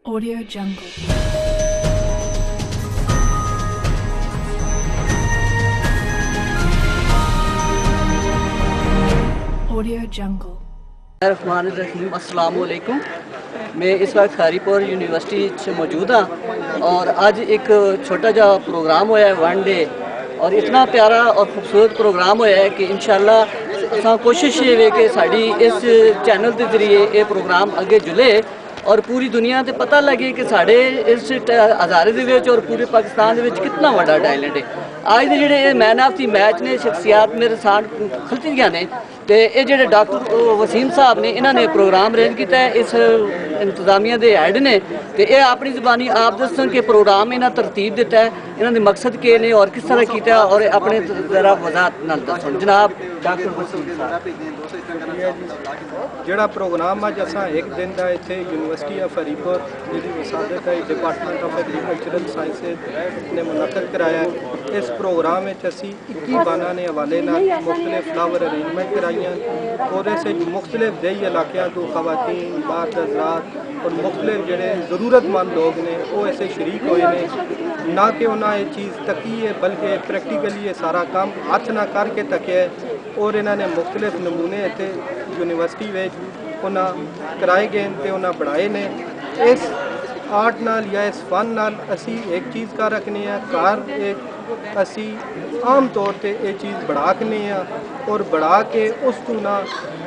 Audio Jungle. Audio Jungle. Rahman अस्सलाम वालेकुम। मैं इस वक्त खारीपुर यूनिवर्सिटी से मौजूद हाँ और आज एक छोटा जा प्रोग्राम होया है वन डे और इतना प्यारा और खूबसूरत प्रोग्राम होया है कि इंशाल्लाह असां कोशिश ये वे कि साड़ी इस चैनल के जरिए ये प्रोग्राम अगे जुले और पूरी दुनिया ते पता लगे कि साढ़े इस हज़ारे दे विच और पूरे पाकिस्तान दे विच कितना बड़ा टैलेंट है। आज दे जेह्ड़े मैन ऑफ दी मैच ने शख्सियात मेरे साथ खलती दियां ने ते ये जेह्ड़े डॉक्टर वसीम साहब ने इन्होंने प्रोग्राम अरेंज किया है इस इंतजामिया के हैड ने तो ये अपनी ज़बानी आप दसन के प्रोग्राम इन्हें तरतीब दिता है इन्होंने मकसद के ने और किस तरह किया और अपने ज़रा वजाहत नाल दसो जनाब डॉक्टर वसीम साहब। ਜਿਹੜਾ ਪ੍ਰੋਗਰਾਮ ਅੱਜ ਅਸਾਂ ਇੱਕ ਦਿਨ ਦਾ ਇੱਥੇ ਯੂਨੀਵਰਸਿਟੀ ਆਫ ਫਰੀਦਕੋਟ ਜਿਹੜੀ ਵਸਾਦਤ ਹੈ ਡਿਪਾਰਟਮੈਂਟ ਆਫ ਐਗਰੀਕਲਚਰਲ ਸਾਇੰਸਿਸ ਨੇ ਮੁਨੱਕਦ ਕਰਾਇਆ ਹੈ। ਇਸ ਪ੍ਰੋਗਰਾਮ ਵਿੱਚ ਅਸੀਂ 21 ਬਾਨਾਂ ਦੇ ਹਵਾਲੇ ਨਾਲ ਮੁਖਤਲਿਫ ਫਲਾਵਰ ਅਰੇਂਜਮੈਂਟ ਕਰਾਈਆਂ और इस मुख्तलिफ दही इलाकों तो खवातीन बात हजरात और मुख्तलिफ जोड़े ज़रूरतमंद लोग ने वो ऐसे शरीक हुए हैं ना कि उन्हें ये चीज़ तकी है बल्कि प्रैक्टिकली ये सारा काम हथ ना करके तकिया है और इन्होंने मुख्तलिफ नमूने इतने यूनिवर्सिटी में उन्हें कराए गए तो उन्हें बढ़ाए ने। इस आर्ट नाल या इस फन नाल असी एक चीज़ का रखने कार एक असी आम तौर पर ये चीज़ बढ़ा कने और बढ़ा के उस तो ना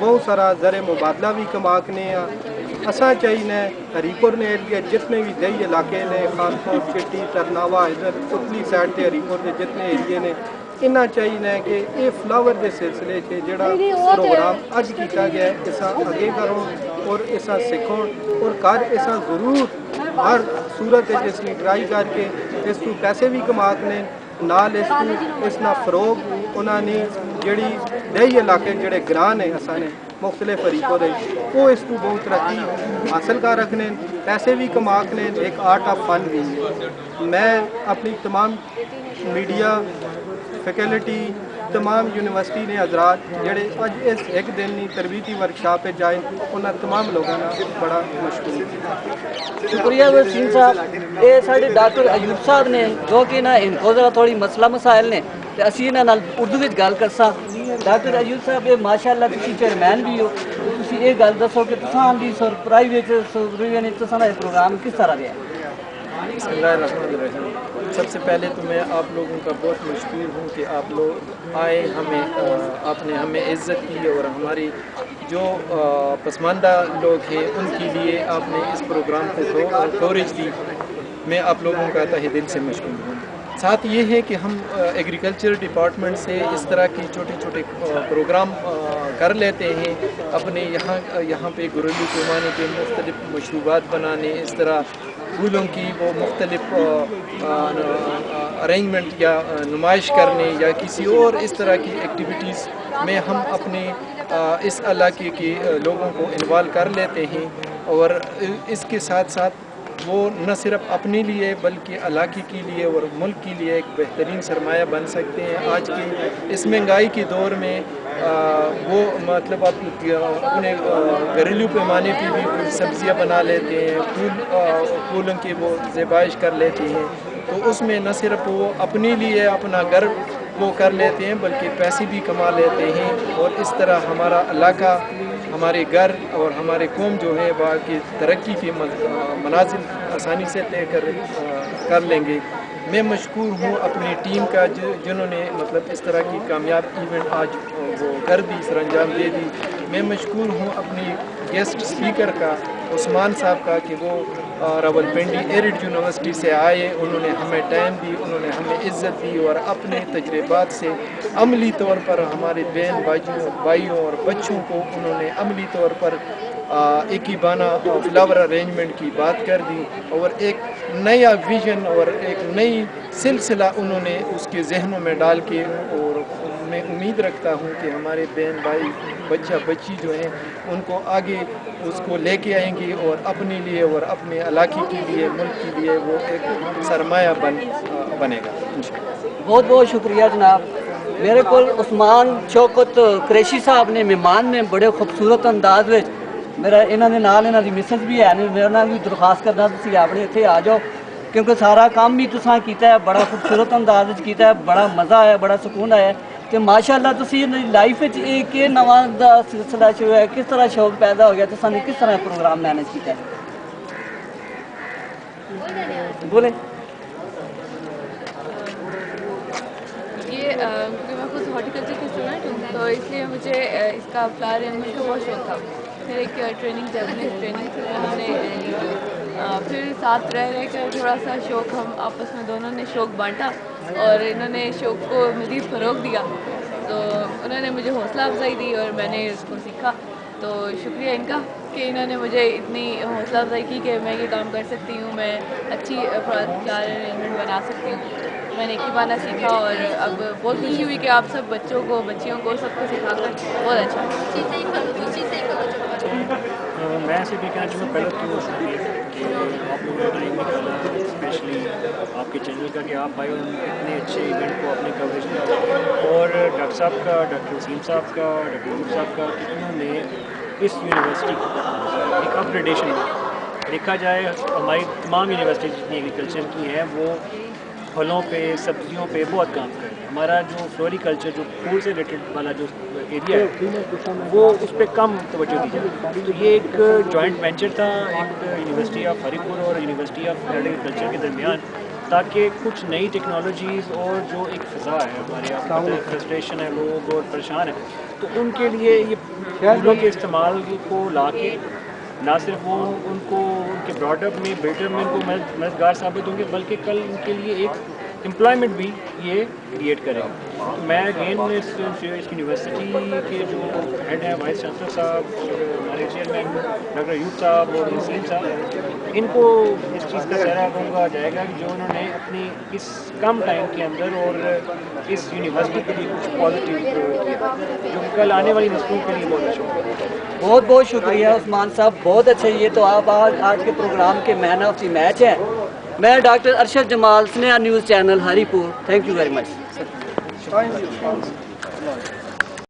बहुत सारा ज़र मुबादला भी कमाकने असा चाहिए हरीपुर ने एरिया जितने भी दही इलाके ने खासतौर चिट्टी तरनावा इधर उतली साइड से हरीपुर के जितने एरिए ने इन्ना चाहिए कि ये फ्लावर के सिलसिले से जोड़ा प्रोग्राम अज किया गया है इसा अगे करो और इसा सीखो और कर इसा ज़रूर हर सूरत जिसकी ट्राई करके इस तो पैसे भी कमाकने नाल इस ना फरोग उन्होंने जड़ी दही इलाके जोड़े ग्रां ने असा ने मुख्तलिफ फरीकों के वो इस को बहुत तरक्की हासिल कर रखने पैसे भी कमाकने एक आर्ट ऑफ फन भी है। मैं अपनी तमाम मीडिया फैकल्टी तमाम यूनिवर्सिटी ने हजरात जोड़े अज इस एक दिन की तरबीती वर्कशॉप जाए उन्होंने तमाम लोगों का बड़ा मशहूर शुक्रिया वसीम साहब। ये साढ़े डॉक्टर अयूब साहब ने जो कि ना इनको जरा थोड़ी मसला मसाइल ने तो असी इन्हां नाल उर्दू विच गल करसां। डॉक्टर अयूब साहब ये माशाअल्लाह तुसीं चेयरमैन भी हो तुसीं ये गल दसो कि तुसां दी सरप्राइज तुसां दा प्रोग्राम किस तरह रहा? सबसे पहले तो मैं आप लोगों का बहुत मशहूर हूँ कि आप लोग आए आपने हमें इज़्ज़त की और हमारी जो पसमानदा लोग हैं उनके लिए आपने इस प्रोग्राम को कवरेज दी। मैं आप लोगों का तहे दिल से मशहूर हूँ। साथ ये है कि हम एग्रीकल्चर डिपार्टमेंट से इस तरह की छोटे छोटे प्रोग्राम कर लेते हैं अपने यहाँ पे घरेलू पैमाने पे मुख्तलिफ मशरूबात बनाने इस तरह फूलों की वो मुख्तलिफ अरेंजमेंट या नुमाइश करने या किसी और इस तरह की एक्टिविटीज़ में हम अपने इस इलाके के लोगों को इन्वॉल्व कर लेते हैं और इसके साथ साथ वो न सिर्फ अपने लिए बल्कि इलाके के लिए और मुल्क के लिए एक बेहतरीन सरमाया बन सकते हैं। आज की इस महंगाई के दौर में वो मतलब अपने घरेलू पैमाने पे भी सब्जियां बना लेते हैं फूलों की वो ज़ेबाइश कर लेते हैं तो उसमें न सिर्फ वो अपने लिए अपना घर वो कर लेते हैं बल्कि पैसे भी कमा लेते हैं और इस तरह हमारा इलाका हमारे घर और हमारे कौम जो है वहाँ की तरक्की के मनाजिल आसानी से तय कर लेंगे। मैं मशकूर हूँ अपनी टीम का जिन्होंने मतलब इस तरह की कामयाब इवेंट आज वो कर दी सर अंजाम दे दी। मैं मशकूर हूँ अपनी गेस्ट स्पीकर का उस्मान साहब का कि वो रावलपिंडी एरिड यूनिवर्सिटी से आए उन्होंने हमें टाइम दी उन्होंने हमें इज़्ज़त दी और अपने तजर्बात से अमली तौर पर हमारे बहन भाइयों और बच्चों को उन्होंने अमली तौर पर एक ही बाना फ्लावर अरेंजमेंट की बात कर दी और एक नया विजन और एक नई सिलसिला उन्होंने उसके जहनों में डाल के और मैं उम्मीद रखता हूँ कि हमारे बहन भाई बच्चा बच्ची जो हैं उनको आगे उसको लेके आएंगे और अपने लिए और अपने इलाके के लिए मुल्क के लिए वो एक सरमाया बनेगा। बहुत बहुत शुक्रिया जनाब। मेरे को उस्मान शौकत कुरैशी साहब ने मेहमान ने बड़े खूबसूरत अंदाज में ਮੇਰਾ ਇਹਨਾਂ ਦੇ ਨਾਲ ਇਹਨਾਂ ਦੀ ਮਿਸਸ ਵੀ ਹੈ ਨੇ, ਮੇਰੇ ਨਾਲ ਵੀ ਦਰਖਾਸਤ ਕਰਦਾ ਤੁਸੀਂ ਆਪਣੇ ਇੱਥੇ ਆ ਜਾਓ, ਕਿਉਂਕਿ ਸਾਰਾ ਕੰਮ ਹੀ ਤੁਸੀਂ ਕੀਤਾ ਹੈ, ਬੜਾ ਖੂਬਸੂਰਤ ਅੰਦਾਜ਼ ਵਿੱਚ ਕੀਤਾ ਹੈ, ਬੜਾ ਮਜ਼ਾ ਆਇਆ, ਬੜਾ ਸਕੂਨ ਆਇਆ ਤੇ ਮਾਸ਼ਾਅੱਲਾ ਤੁਸੀਂ ਇਹਨਾਂ ਦੀ ਲਾਈਫ ਵਿੱਚ ਇਹ ਕਿ ਨਵਾਂ ਦਾ ਸਿਲਸਿਲਾ ਸ਼ੁਰੂ ਹੈ, ਕਿਸ ਤਰ੍ਹਾਂ ਸ਼ੌਕ ਪੈਦਾ ਹੋ ਗਿਆ, ਤੁਸੀਂ ਨੇ ਕਿਸ ਤਰ੍ਹਾਂ ਪ੍ਰੋਗਰਾਮ ਮੈਨੇਜ ਕੀਤਾ ਹੈ? بولے یہ کیونکہ میں خود ہارٹیکلچر کی اسٹوڈنٹ ہوں تو اس لیے مجھے اس کا فلاور ارینجمنٹ کا بہت شوق تھا. پھر ایک ٹریننگ جیپنیز ٹریننگ تھی انہوں نے لی, پھر ساتھ رہ کر تھوڑا سا شوق ہم آپس میں دونوں نے شوق بانٹا اور انہوں نے شوق کو مزید فروغ دیا. تو انہوں نے مجھے حوصلہ افزائی دی اور میں نے اس کو سیکھا. تو شکریہ ان کا کہ انہوں نے مجھے اتنی حوصلہ افزائی کی کہ میں یہ کام کر سکتی ہوں, میں اچھی فلاور ارینجمنٹ بنا سکتی ہوں. میں نے ایک ہی بانا سیکھا اور اب بہت خوشی ہوئی کہ آپ سب بچوں کو بچیوں کو سب کو سکھا کر بہت اچھا. میں ایسے بھی کہنا چاہوں گا پہلے تو شکریہ کہ آپ لوگوں نے ٹائم نکالا, اسپیشلی آپ کے چینل کا کہ آپ آئے اور اتنے اچھے ایونٹ کو اپنے کوریج کیا, اور ڈاکٹر صاحب کا, ڈاکٹر وسیم صاحب کا, ڈاکٹر عمر صاحب کا, انہوں نے اس یونیورسٹی کو ایک اپ گریڈیشن دیکھا جائے. ہماری تمام یونیورسٹی جتنی ایگریکلچر کی ہیں وہ پھلوں پہ سبزیوں پہ بہت کام کرے. ہمارا جو فلوری کلچر جو پھول سے ریلیٹڈ والا جو ایریا ہے وہ اس پہ کم توجہ دی جاتی. تو یہ ایک جوائنٹ وینچر تھا ایک یونیورسٹی آف ہری پور اور یونیورسٹی آف ایگریکلچر کے درمیان, تاکہ کچھ نئی ٹیکنالوجیز اور جو ایک فضا ہے ہمارے یہاں فرسٹریشن ہے, لوگ اور پریشان ہیں, تو ان کے لیے یہ پھولوں کے استعمال کو لا کے نہ صرف وہ ان کو ان کے براڈ اپ میں بلڈ اپ میں ان کو مددگار ثابت ہوں گے, بلکہ کل ان کے لیے ایک امپلائمنٹ بھی یہ کریٹ کرے گا. میں اگین اس یونیورسٹی کے جو ہیڈ ہیں وائس چانسلر صاحب, ہمارے چیئرمین ڈاکٹر ایوب صاحب اور نسیم صاحب, ان کو اس چیز کا سہرا دیا جائے گا کہ جو انہوں نے اپنی اس کم ٹائم کے اندر اور اس یونیورسٹی کے لیے کچھ پازیٹیو جو کل آنے والی نسلوں کے لیے بہت اچھا ہوگا. بہت بہت شکریہ عثمان صاحب, بہت اچھے. یہ تو آپ آج کے پروگرام کے مین آف دی میچ ہیں. میں ڈاکٹر ارشد جمال, سنیہ نیوز چینل ہری پور. Thank you very much.